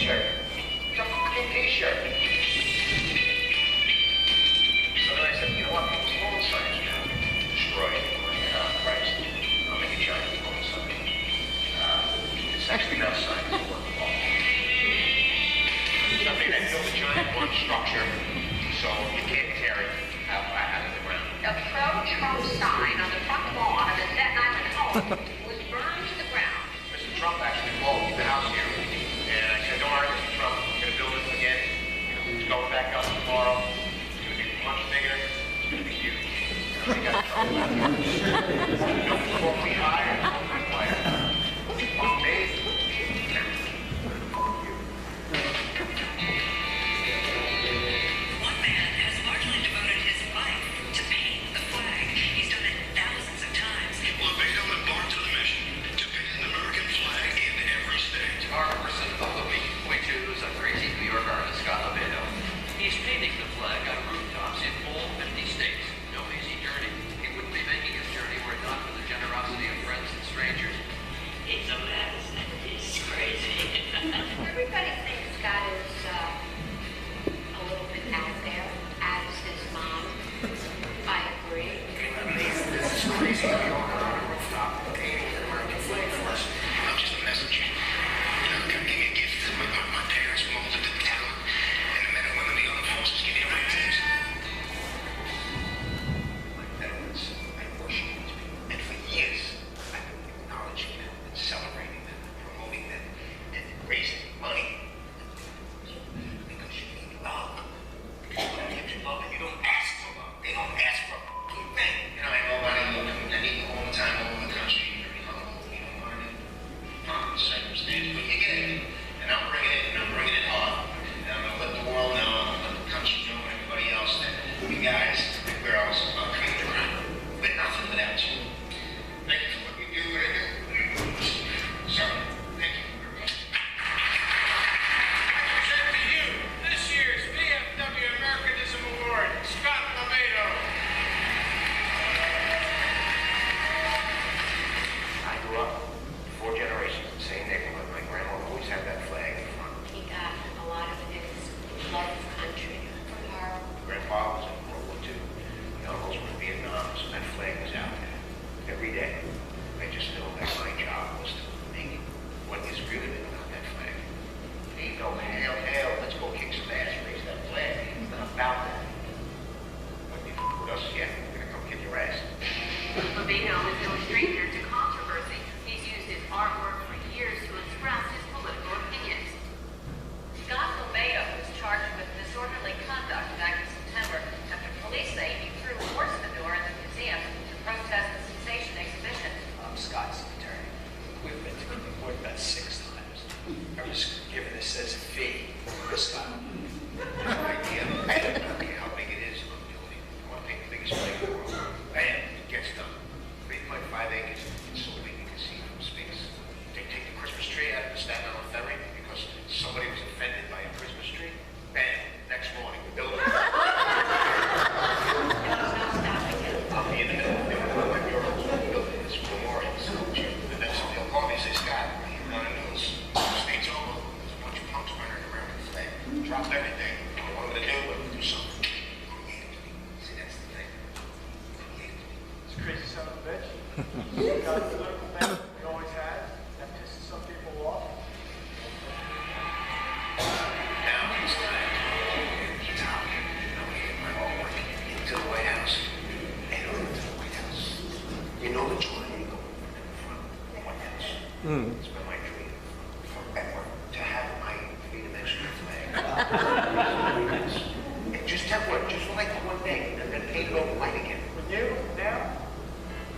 t-shirt. It's a fucking t-shirt. So then I said, you know what? Those phone signs now destroyed. Christ. I'll make a giant phone sign. It's actually not a sign. It's a work of art. Something that built a giant one structure so you can't tear it out of the ground. A pro-Trump sign on the front lawn of the Staten Island home was burned to the ground. Mr. Trump actually bought the house here, and I said, don't worry, Mr. Trump, we're going to build it again. It's going back up tomorrow. It's going to be much bigger. It's going to be huge. We got to talk about it. 4 feet high and 4 feet wider. Amazing. One man has largely devoted his life to paint the flag. He's done it thousands of times. LoBaido embarked on a mission to paint an American flag in every state. Our person of the week, which is a crazy New York artist, LoBaido. He's painting the flag on rooftops in all 50 states. No easy journey. He wouldn't be making his journey were it not for the generosity of friends and strangers. He's a mess. He's crazy. Everybody thinks Scott is a little bit out there, as his mom. I agree. This is crazy. New Yorker on a rooftop painting an American flag for us. I'm just a messenger. I'm giving a gift to my parents molded the talent, and the men and women of the other forces give you ideas. My veterans, I worship these people. And for years, I've been acknowledging them and celebrating them, promoting them, and raising money. Because you need love. Because you don't get your love and you don't ask for love. They don't ask for a fucking thing. You know, I know a lot of you I need all the time all over the country. You know, learning circumstance, but you get it. And I'm bringing it hard. And I'm going to let the world know, I'm going to let the country know, and everybody else that you guys and girls are coming around. We're nothing without you. Thank you for what you do, what I do. So, thank you very much. I present to you this year's VFW Americanism Award, Scott LoBaido. I grew up 4 generations in the same neighborhood. My grandma always had that flag in front. He got a lot of his love of country from her. Grandpa was in World War II. My uncles were in Vietnam, so that flag was out there every day. I just know that my job was to make what is really been about that flag. It ain't no hail, hail, let's go kick some ass, raise that flag. It's not about that. But if you put us, yeah, we're gonna come kick your ass. LoBaido is no stranger to controversy. He's used his artwork for years to express his political opinions. Scott LoBaido was charged with disorderly conduct back in September after police say he threw horse manure in the museum to protest the sensation exhibition. I'm Scott's attorney. We've been to court about 6 times. I was given this as a fee. Scott. There's no idea. I don't care how big it is. I'm doing it. I want to paint the biggest flag in the world. Bam, it gets done. 3.5 acres. It's so big you can see it from space. They take the Christmas tree out of the Staten Island ferry because somebody was offended by a Christmas tree. Bam, next morning we're building it. I'll be in the middle of doing one of my murals. We're building this memorial sculpture. And then they'll call me and say, Scott, you're on the news. The state's over. There's a bunch of punks running around with the flag. Drop everything. What I'm going to do, we're going to do something. See, that's the thing. It's a crazy son of a bitch. He's got a political bent. He always has. That pisses some people off. Now it's time to get out. I'm going to get my homework into the White House. And over to the White House. You know the triangle in front of the White House. It's been my dream forever to have my freedom extra flag. And just temporary, just for like one day, and then paint it over white again. With you, now,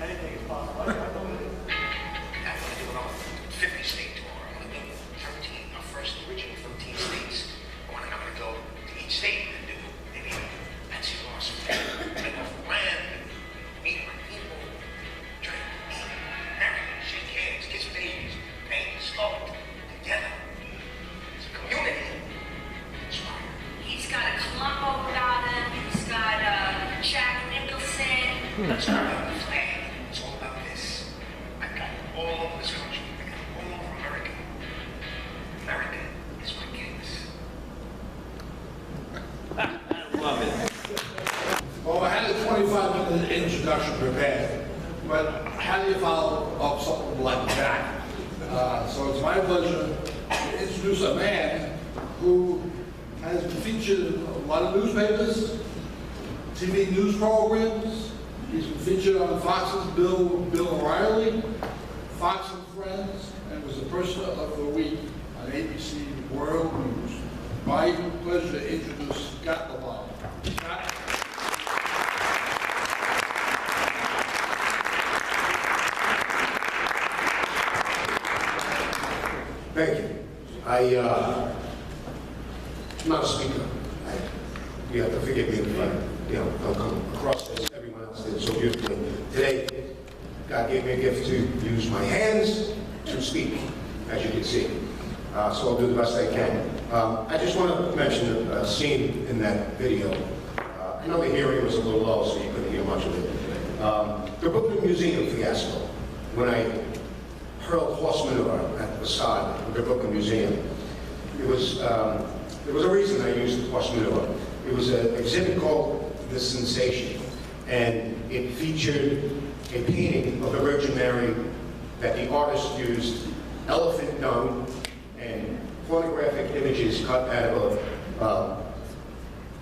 anything is possible. I believe it. I'm going to do it on 50 state tour. I'm going to do 13, our first original 13 states. And I'm going to go to each state and do maybe that's awesome. Make off the land, meet my people, drink, eat, marry, shake hands, kiss babies, paint, sculpt, together. It's a community. Inspire. He's got a Columbo garden. He's got Jack Nicholson. That's not about the flag. It's all about this. I've got all over this country. I got all over America. America is my gift. prepared. But how do you follow up something like that? So it's my pleasure to introduce a man who has been featured in a lot of newspapers, TV news programs. He's been featured on Fox's Bill O'Reilly, Fox and Friends, and was the Person of the Week on ABC World News. My pleasure to introduce Scott LoBaido. Scott? Thank you. I'm not a speaker. You have to forgive me if I don't come across as everyone else did so beautifully. Today, God gave me a gift to use my hands to speak, as you can see. So I'll do the best I can. I just want to mention a scene in that video. I know the hearing was a little low, so you couldn't hear much of it. The Brooklyn Museum fiasco, when I hurled horse manure at the facade of the Brooklyn Museum, there was a reason I used horse manure. It was an exhibit called The Sensation, and it featured a painting of the Virgin Mary that the artist used elephant dung and pornographic images cut out of a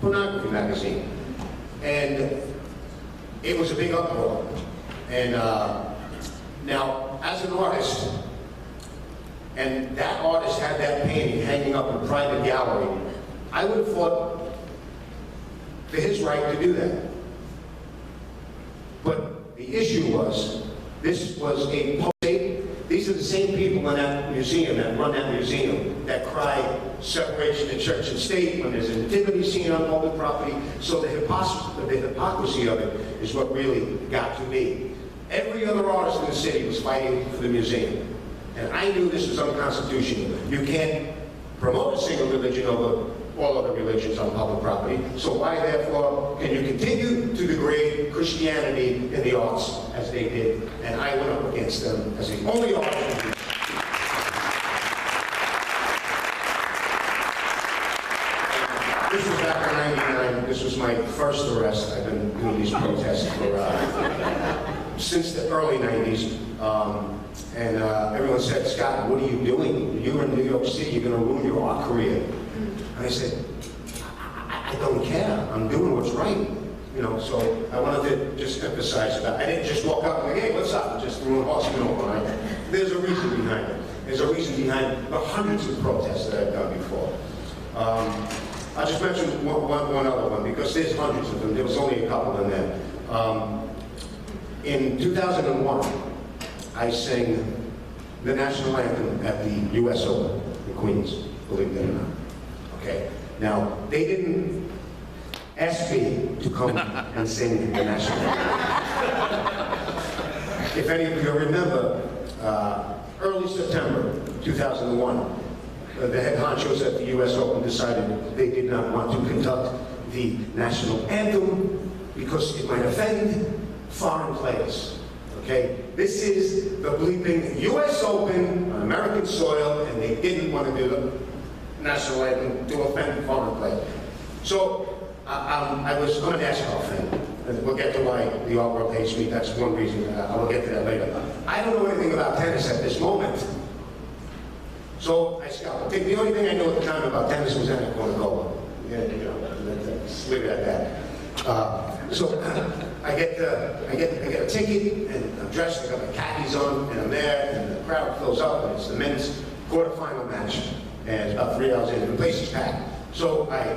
pornography magazine. And it was a big uproar. And now, as an artist, and that artist had that painting hanging up in a private gallery, I would have fought for his right to do that. But the issue was, this was a post-state. These are the same people in that museum, that run that museum, that cry separation of church and state when there's a nativity scene on public property. So the hypocrisy of it is what really got to me. Every other artist in the city was fighting for the museum. And I knew this was unconstitutional. You can't promote a single religion over all other religions on public property. So why, therefore, can you continue to degrade Christianity in the arts as they did? And I went up against them as the only artist. This was back in '99. This was my first arrest. I've been doing these protests for since the early '90s. And everyone said, Scott, what are you doing? You're in New York City. You're going to ruin your art career. And I said, I don't care. I'm doing what's right. You know, so I wanted to just emphasize that. I didn't just walk up and like, hey, what's up? Just threw a hospital behind it. There's a reason behind it. There's a reason behind the hundreds of protests that I've done before. I'll just mention one other one, because there's hundreds of them. There was only a couple in there. In 2001, I sang the national anthem at the U.S. Open in Queens, believe it or not. Okay. Now, they didn't ask me to come and sing the national anthem. If any of you remember, early September 2001, the head honchos at the U.S. Open decided they did not want to conduct the national anthem because it might offend foreign players. Okay? This is the bleeping U.S. Open on American soil, and they didn't want to do the national anthem to offend foreign players. So I was on an NASCAR fan, and we'll get to why the art world hates me. That's one reason. I will get to that later. I don't know anything about tennis at this moment. So I scouted. The only thing I knew at the time about tennis was Anna Kournikova. Yeah, you know, let's leave it at that. So I get a ticket, and I'm dressed, I got my khakis on, and I'm there, and the crowd fills up, and it's the men's quarterfinal match, and it's about 3 hours in, and the place is packed. So I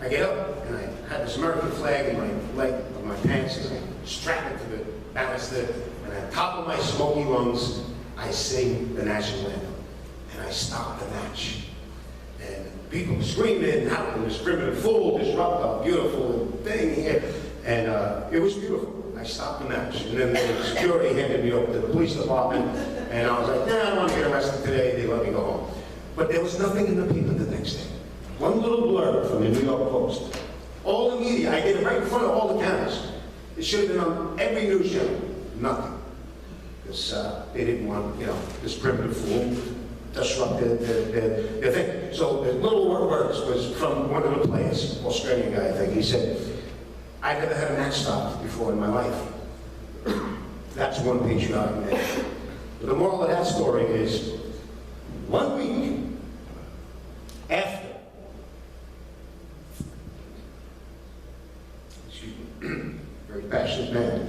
get up, and I had this American flag in my leg of my pants, and I strap it to the banister, and on top of my smoky lungs, I sing the national anthem, and I stop the match. And people screaming, howling, this primitive fool, disrupt a beautiful thing here. And it was beautiful. I stopped the match. And then the security handed me over to the police department, and I was like, nah, I don't want to get arrested today. They let me go home. But there was nothing in the paper the next day. One little blurb from the New York Post. All the media, I did it right in front of all the cameras. It should have been on every news channel. Nothing. Because they didn't want, you know, this primitive fool disrupt their thing. So the little words was from one of the players, Australian guy, I think. He said, I've never had a match stop before in my life. That's one patriotic man. But the moral of that story is, 1 week after, excuse me, very passionate man,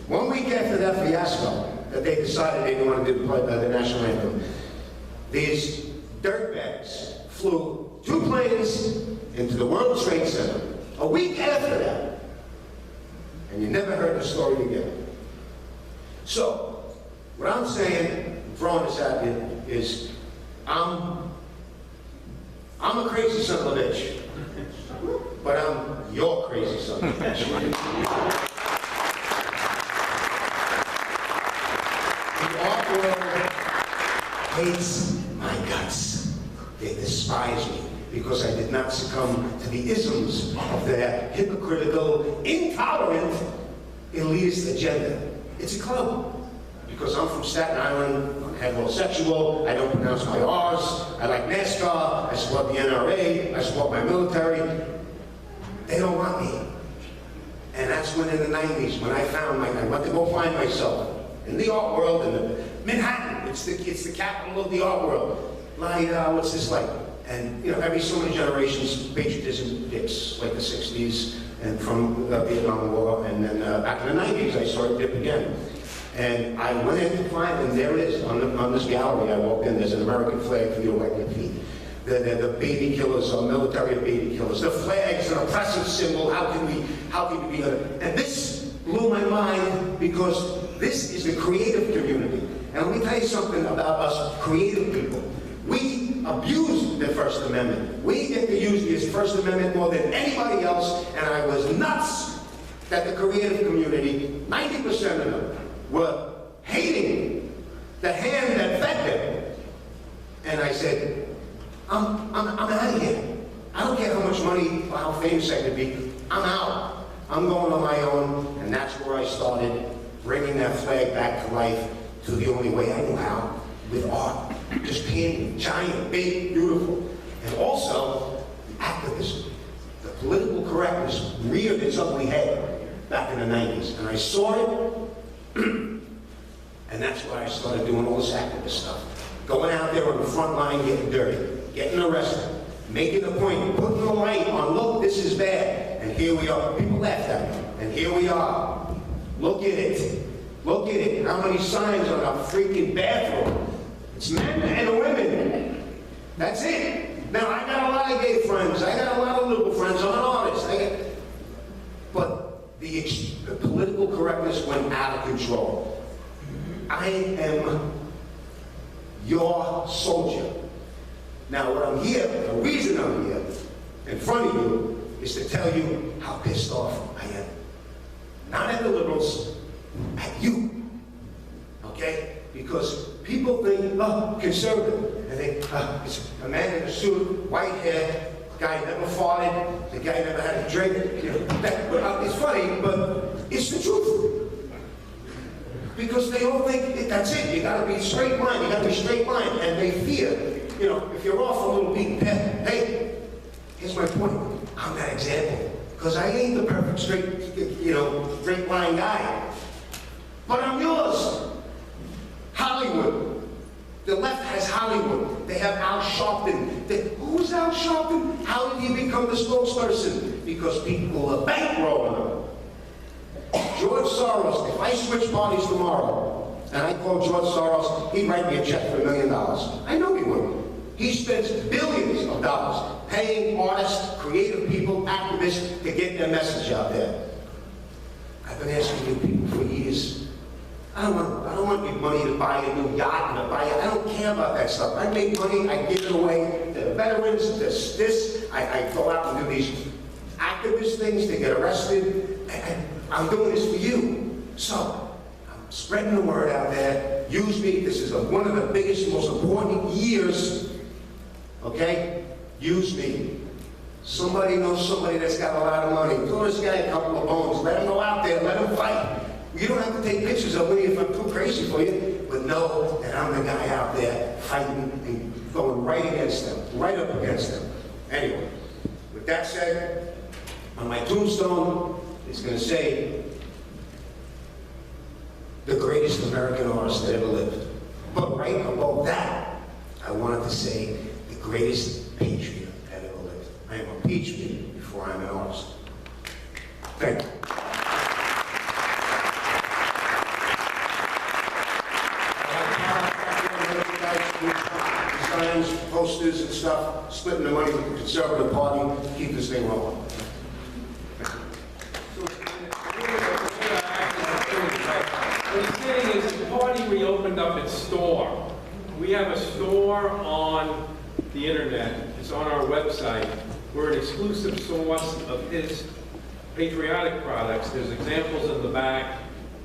1 week after that fiasco, that they decided they didn't want to do the national anthem, these dirtbags flew 2 planes into the World Trade Center. A week after that, and you never heard the story again. So, what I'm saying, throwing this at you, is I'm a crazy son of a bitch, but I'm your crazy son of a bitch. The art world hates my guts. They despise me because I did not succumb to the isms of their hypocritical, intolerant, elitist agenda. It's a club. Because I'm from Staten Island, I'm heterosexual, I don't pronounce my R's, I like NASCAR, I support the NRA, I support my military. They don't want me. And that's when in the 90s, when I went to go find myself in the art world, in Manhattan, it's the capital of the art world. Like, what's this like? And, every so many generations, patriotism dips, like the 60s, and from the Vietnam War, and then back in the 90s, I saw it dip again. And I went in to find, and there it is, on this gallery I walked in, there's an American flag for the elected feet. The baby killers, military baby killers. The flag is an oppressive symbol, how can we be other? And this blew my mind, because this is the creative community. And let me tell you something about us creative people. We abused the First Amendment. We get to use the First Amendment more than anybody else, and I was nuts that the creative community, 90% of them, were hating the hand that fed them. And I said, I'm out of here. I don't care how much money or how famous I could be. I'm out. I'm going on my own. And that's where I started bringing that flag back to life to the only way I knew how, with art. Just painting, giant, big, beautiful. And also, the activism, the political correctness reared its ugly head back in the 90s. And I saw it. And that's why I started doing all this activist stuff. Going out there on the front line, getting dirty, getting arrested, making a point, putting the light on, look, this is bad. And here we are. People laughed at me. And here we are. Look at it. Look at it. How many signs on a freaking bathroom? It's men and women. That's it. Now, I got a lot of gay friends. I got a lot of liberal friends. I'm an artist. But the political correctness went out of control. I am your soldier. Now, what I'm here, the reason I'm here in front of you, is to tell you how pissed off I am. Not at the liberals, at you. Okay? Because people think, oh, conservative. And they think, it's a man in a suit, white hair, guy never farted, the guy never had a drink. It's funny, but it's the truth. Because they all think that's it. You gotta be straight line, you gotta be straight line. And they fear, if you're off a little beaten path, hey, here's my point. I'm that example. Because I ain't the perfect straight line guy. But I'm yours. Hollywood. The left has Hollywood. They have Al Sharpton. Who's Al Sharpton? How did he become the spokesperson? Because people are bankrolling him. George Soros, if I switch parties tomorrow, and I call George Soros, he'd write me a check for $1 million. I know he would. He spends billions of dollars paying artists, creative people, activists to get their message out there. I've been asking you people for years. I don't want your money to buy a new yacht and I don't care about that stuff. I make money, I give it away to the veterans, I go out and do these activist things to get arrested. I'm doing this for you. So, I'm spreading the word out there. Use me. This is one of the biggest, most important years. Okay? Use me. Somebody knows somebody that's got a lot of money. Throw this guy a couple of bones. Let him go out there. Let him fight. You don't have to take pictures of me if I'm too crazy for you. But know that I'm the guy out there fighting and going right against them. Right up against them. Anyway, with that said, on my tombstone, is going to say the greatest American artist that ever lived. But right above that, I wanted to say the greatest patriot that ever lived. I am a patriot before I'm an artist. Thank you. Signs, posters and stuff, splitting the money with the Conservative Party to keep this thing rolling. What he's saying is the party reopened up its store. We have a store on the internet. It's on our website. We're an exclusive source of his patriotic products. There's examples in the back,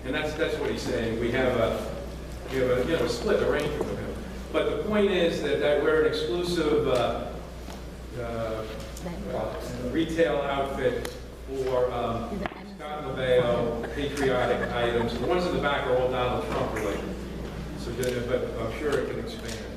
and that's what he's saying. We have a split arrangement with him. But the point is that we're an exclusive retail outfit for Scott LoBaido patriotic items. The ones in the back are all Donald Trump related. So, but I'm sure it can expand.